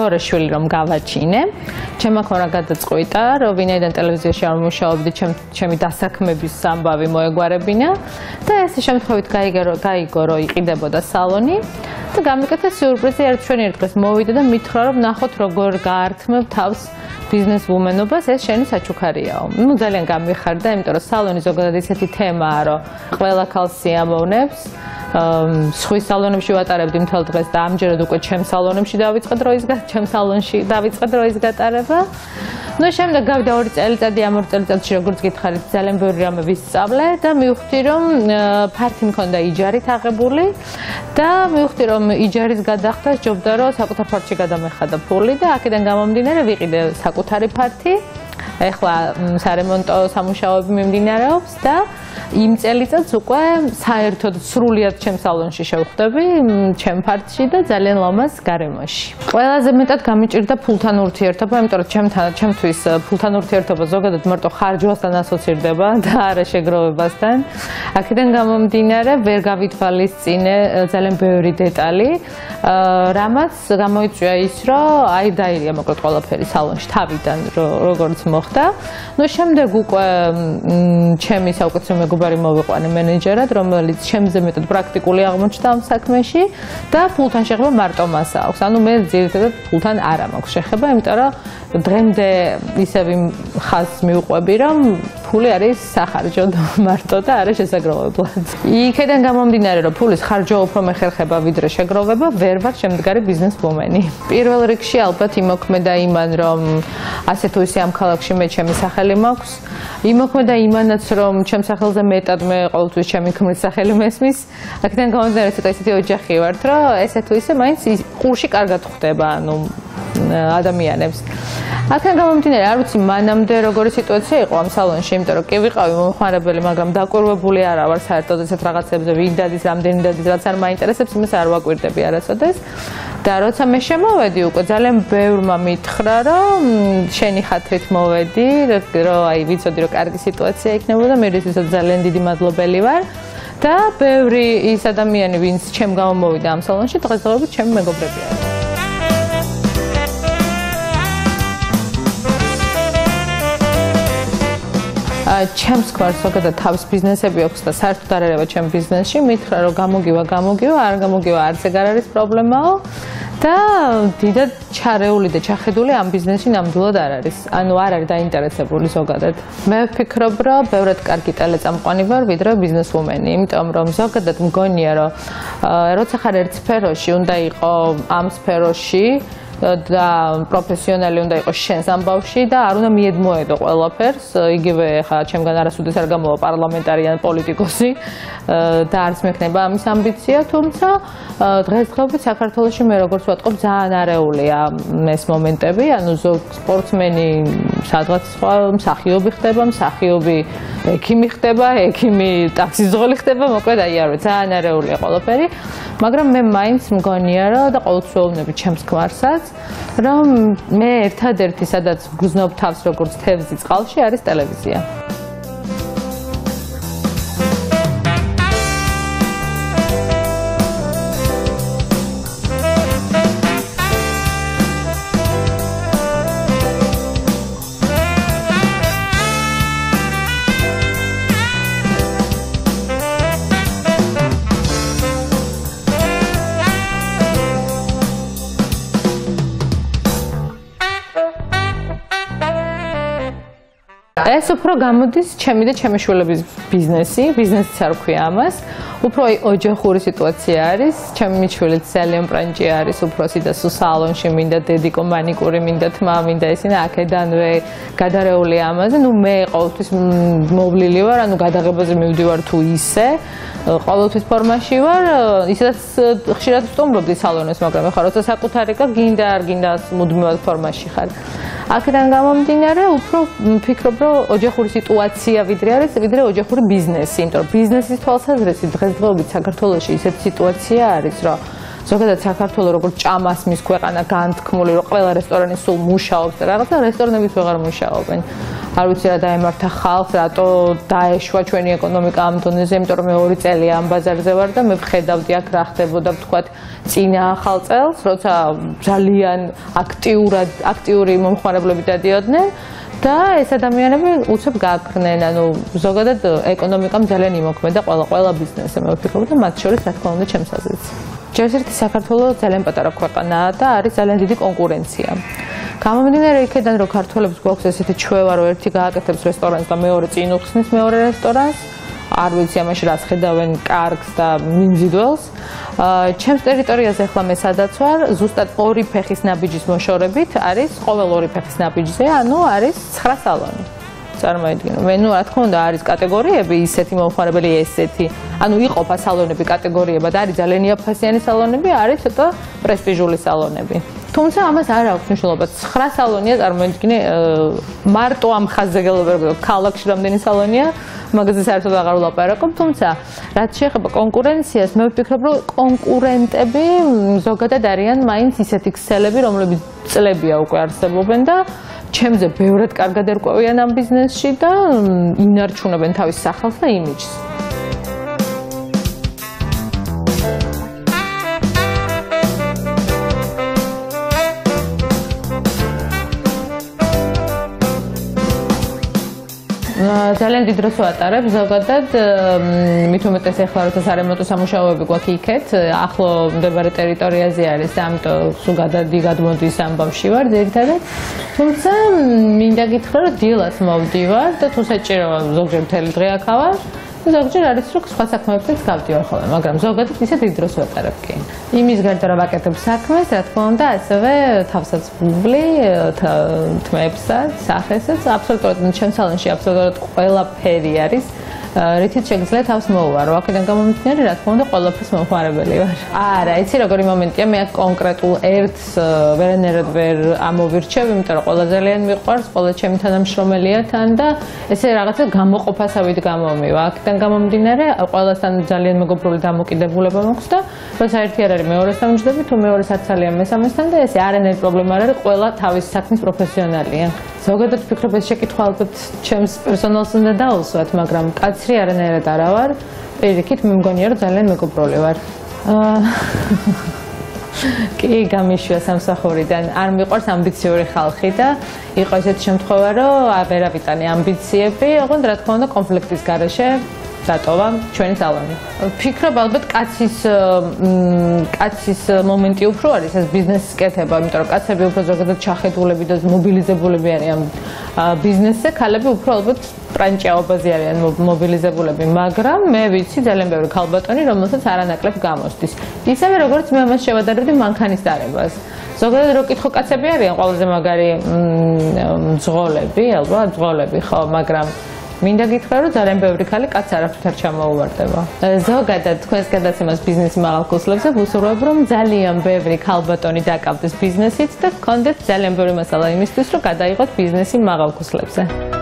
მეორე შვილი რომ გავაჩინე. ჩემ აქ რა გადაწყვიტა, რომ ვინაიდან ტელევიზიაში არ მუშაობდი, ჩემი დასაქმების ამბავი მოეგვარებინა და ეს შემთხვევით გაიგო, რომ იყიდებოდა სალონი და გამიკეთა სიურპრიზი ერთ დღეს მოვიდა და მითხრა, რომ ნახოთ როგორ გაართმევ თავს ბიზნეს ვუმენობას, ეს შენი საჩუქარიაო. ნუ ძალიან გამიხარდა, იმიტომ რომ სალონი ზოგადად ისეთი თემაა, რომ ყველა ქალს სიამოვნებს. სხვის სალონებში ვატარებდი მთელ დღეს და ამჯერად უკვე ჩემ სალონში დავიწყე დროის გატარება. ნუ შემდეგ გავიდა 2 წელიწადი, ამ 2 წელიწადში როგორც გითხარით, ძალიან ბევრი რამე ვისწავლე და მივხვდი, რომ ფართი მქონდა იჯარით აღებული და მივხვდი, რომ იჯარის გადახდა სჯობდა, რომ საკუთარ ფართში გადამეხადა ფული და აქედან გამომდინარე ვიყიდე საკუთარი ფართი. ეხლა სარემონტო სამუშაოები მიმდინარეობს და იმ წელიწადს უკვე საერთოდ სრულიად ჩემ სალონში შევხვდები, ჩემ ფართში და ძალიან ლამაზ გარემოში. ყველაზე მეტად გამიჭირდა ფულთან ურთიერთობა, იმიტომ რომ ჩემთვის ფულთან ურთიერთობა ზოგადად მარტო ხარჯვასთან ასოცირდება და არა შეგროვებასთან. აქედან გამომდინარე ვერ გავითვალისწინე ძალიან ბევრი დეტალი, რამაც გამოიწვია ის, რომ აი დაირია მოკლედ ყველაფერი სალონში თავიდან როგორც მოხდა. ნუ შემდეგ უკვე ჩემი საუკეთესო მეგობარი მოვიყვანე მენეჯერად, რომელიც ჩემზე მეტად პრაქტიკული აღმოჩნდა ამ საქმეში და ფულთან შეხება მარტო მას აქვს. ანუ მე ძირითადად ფულთან არ მაქვს შეხება, იმიტომ რომ დღემდე ისევ იმ ხაზს მივყვები, რომ ფული არის სახარჯო მარტო და არა შესაგროვებლად. იქედან გამომდინარე, რომ ფულის ხარჯვა უფრო მეხერხება ვიდრე შეგროვება, ვერ ვარ შემდგარი ბიზნესვუმენი. პირველ რიგში ალბათ იმოქმედა იმან, რომ ასე თუ ისე ამ ქალაქში მე ჩემი სახელი მაქვს. იმოქმედა იმანაც, რომ ჩემ სახელზე მეტად მე ყოველთვის ჩემი ქმრის სახელი მესმის. აქედან გამომდინარე, ცოტა ისეთი ოჯახი ვართ, რომ ესე თუ ისე მაინც ყურში კარგად ხვდება, ანუ ადამიანებს. აქედან გამომდინარე, არ ვიცი მანამდე როგორი სიტუაცია იყო ამ სალონში, იმიტომ რომ კი ვიყავი მომხმარებელი, მაგრამ დაკვირვებული არა ვარ საერთოდ ესეთ რაღაცებზე, ვინ დადის, რამდენი დადის, რაც არ მაინტერესებს, იმას არ ვაკვირდები არასოდეს. და როცა მე შემოვედი, უკვე ძალიან ბევრმა მითხრა, რომ შენი ხათრით მოვედი, რომ აი ვიცოდი, რომ კარგი სიტუაცია იქნებოდა, მე ისედაც ძალიან დიდი მადლობელი ვარ. და ბევრი ის ადამიანი, ვინც ჩემ გამო მოვიდა ამ სალონში, დღესდღეობით ჩემი მეგობრები არიან. ჩემს ქმარს ზოგადად თავის ბიზნესები აქვს და საერთოდ არ არის ჩემ ბიზნესში, მითხრა რომ გამოგივა, არ გამოგივა, არც ეგ არ არის პრობლემაო და დიდად ჩარეული და ჩახედული ამ ბიზნესში ნამდვილად არ არის. ანუ არ არის დაინტერესებული ზოგადად. მე ვფიქრობ, რომ ბევრად კარგი ტელეწამყვანი ვარ, ვიდრე ბიზნესვუმენი, იმიტომ რომ ზოგადად მგონია, რომ როცა ხარ ერთ სფეროში, უნდა იყო ამ სფეროში და პროფესიონალი უნდა იყოს შენს ამბავში და არ უნდა მიედმოედო ყველაფერს. იგივე ხა ჩემგან არასოდეს არ გამოვა პარლამენტარი ან პოლიტიკოსი და არც მექნება ამის ამბიცია, თუმცა დღესდღეობით საქართველოში მე როგორც ვატყობ, ძალიან არეულია ეს მომენტები, ანუ ზოგ სპორტსმენი სადღაც სხვა მსახიობი ხდება, მსახიობი ექიმი ხდება, ექიმი ტაქსიზღოლი ხდება, მოკლედ აი არ ვიცი, ძალიან არეულია ყველაფერი, მაგრამ მე მაინც მგონია, რომ და ყოველთვის ვეუბნები ჩემს ქმარსაც, რომ მე ერთადერთი სადაც ვგრძნობ თავს როგორც თევზი წყალში არის ტელევიზია. ეს უფრო გამოდის ჩემი და ჩემი შვილების ბიზნესიც არ ვქვია ამას. უფრო ოჯახური სიტუაცია არის. ჩემი შვილიც ძალიან პრანჭი არის, უფროსი და სულ სალონში მინდა დედიკო მანიკური, მინდა თმა, მინდა ისინი აქედანვე გადარეული ამაზე. ნუ მე ყოველთვის მოვლილი ვარ, ანუ გადაღებაზე მივდივარ თუ ისე. ყოველთვის ფორმაში ვარ, ისედაც ხშირად ვსტუმრობდი სალონებს, მაგრამ ეხლა როცა საკუთარი გა გინდა არ გინდა მუდმივად ფორმაში ხარ. აქედან გამომდინარე, უფრო ვფიქრობ, რომ ოჯახური სიტუაცია ვიდრე ოჯახური ბიზნესი, იმიტომ რომ ბიზნესის თვალსაზრისით დღესდღეობით საქართველოში ისეთი სიტუაცია არის, რომ ზოგადად საქართველოს როგორც ჭამასმის ქვეყანა განთქმული, რომ ყველა რესტორანი სულ მუშაობს და რაღაცა რესტორნებიც ვეღარ მუშაობენ. არ ვიცი რა დაემართა ხალხს, რატო დაეშვა ჩვენი ეკონომიკა ამ დონეზე, იმიტომ რომ მე 2 წელია ამ ბაზარზე ვარ და მე ვხედავდი აქ რა ხდებოდა ვთქვათ წინა ახალ წელს, როცა ძალიან აქტიური მომხმარებლები დადიოდნენ და ეს ადამიანები უცებ გაქრნენ, ანუ ზოგადად ეკონომიკამ ძალიან იმოქმედა ყველა ბიზნესზე, მე ვფიქრობ და მათ შორის რა თქმა უნდა ჩემსაზეც. ჯერს ერთი საქართველოს ძალიან პატარა ქვეყანაა და არის ძალიან დიდი კონკურენცია. გამომდინარე იქედან რომ ქართველებს გვაქვს ესეთი ჩვევა რომ ერთი გააკეთებს რესტორანს და მეორე წინ უხსნის მეორე რესტორანს, არ ვიცი ამაში რას ხედავენ კარგს და მიმზიდველს. ჩემს ტერიტორიაზე ახლა მე სადაც ვარ, ზუსტად 2 ფეხის ნაბიჯის მოშორებით არის ყოველ 2 ფეხის ნაბიჯზე, ანუ არის 9 სალონი. წარმოიდგინო. მე რა თქმა უნდა არის კატეგორიები, ისეთი მომხმარებელი, ესეთი. ანუ იყოფა სალონები კატეგორიებად, არის ძალიან იაფფასიანი სალონები, არის ცოტა პრესტიჟული სალონები. თუმცა ამას არ აქვს მნიშვნელობა. 9 სალონია, წარმოიდგინე, მარტო ამ ხაზზე გელაპარაკობ, ქალაქში რამდენი სალონია, მაგაზე საერთოდ აღარ ვლაპარაკობ, თუმცა რაც შეეხება კონკურენციას, მე ვფიქრობ, რომ კონკურენტები ზოგადად არიან მაინც ისეთი ქსელები, რომლებიც წლებია უკვე არსებობენ და ჩემზე ბევრად კარგად ერკვევიან ამ ბიზნესში და ინარჩუნებენ თავის სახელს და იმიჯს. ძალიან დიდ დროს ვატარებ ზოგადად მით უმეტეს ახლა როცა სარემონტო სამუშაოები გვაქვს იქეთ ახლო მდებარე ტერიტორიაზე არის და ამიტომ სულ გადმოდის ამბავში ვარ ძირითადად თუმცა მინდა გითხრა რომ დილას მოვდივარ და თუ საჭიროა ზოგჯერ მთელი დღე აქ ვარ ზოგჯერ არის რომ სხვა საქმეებზეც გავდივარ ხოლმე მაგრამ ზოგადად ისე დიდ დროს ვატარებ კი იმის გარდა რომ ვაკეთებ საქმეს რა თქმა უნდა ასევე თავსაც ვუბლი თმებსაც სახესაც აბსოლუტურად ჩემ სალონში აბსოლუტურად ყველაფერი არის რითიც შეგიძლია თავს მოუვარო აქედან გამომდინარე რა თქმა უნდა ყველაფერს მომხმარებელი ვარ არა იცი როგორი მომენტია მე აქ კონკრეტულ ერთს ვერანაირად ვერ ამოვირჩევ იმიტომ რომ ყველა ძალიან მიყვარს ყველა ჩემი თანამშრომელია თან და ესე რაღაცა გამოყოფასავით გამომივა აქედან გამომდინარე ყველასთან ძალიან მეგობრული დამოკიდებულება მაქვს და როცა ერთი არ არის მეორესთან ვჯდები თუ მეორეს არც ძალიან მესამესთან და ესე არანაირი პრობლემა არ არის ყველა თავის საქმის პროფესიონალია ზოგადად ვფიქრობ ეს შეკითხვა ალბათ ჩემს პერსონალს უნდა დაუსვათ მაგრამ კაცრი არანაირად არა ვარ პირიქით მე მგონია რომ ძალიან მეგობრული ვარ კი გამიშვია სამსახურიდან არ მიყვარს ამბიციური ხალხი და იყო ესეთი შემთხვევა რომ ვერ ავიტანე ამბიციები ოღონდ რა თქმა უნდა კონფლიქტის გარეშე დატოვა ჩვენი სალონი. ვფიქრობ ალბათ კაცის მომენტი უფრო არის ეს ბიზნესის კეთება, იმიტომ რომ კაცები უფრო ზოგადად ჩახედულები და მობილიზებულები არიან ბიზნესზე, ქალები უფრო ალბათ პრანჭაობაზე არიან მობილიზებულები, მაგრამ მე ვიცი ძალიან ბევრი ქალბატონი, რომელსაც არანაკლებ გამოსდის. ისევე როგორც მე ამას შევადარებდი მანქანის დარებას. ზოგადად რო კითხო კაცები არიან ყველაზე მაგარი მძღოლები, ალბათ მძღოლები ხო, მაგრამ მინდა გითხრა რომ ძალიან ბევრი ქალი კაცს არაფრით არ ჩამოუვარდება. ზოგადად თქვენს გადაცემას ბიზნესი მაღალ ქუსლებზე ვუსურვებ რომ ძალიან ბევრი ქალბატონი დაკავდეს ბიზნესით და გქონდეთ ძალიან ბევრი მასალა იმისთვის რომ გადაიღოთ ბიზნესი მაღალ ქუსლებზე.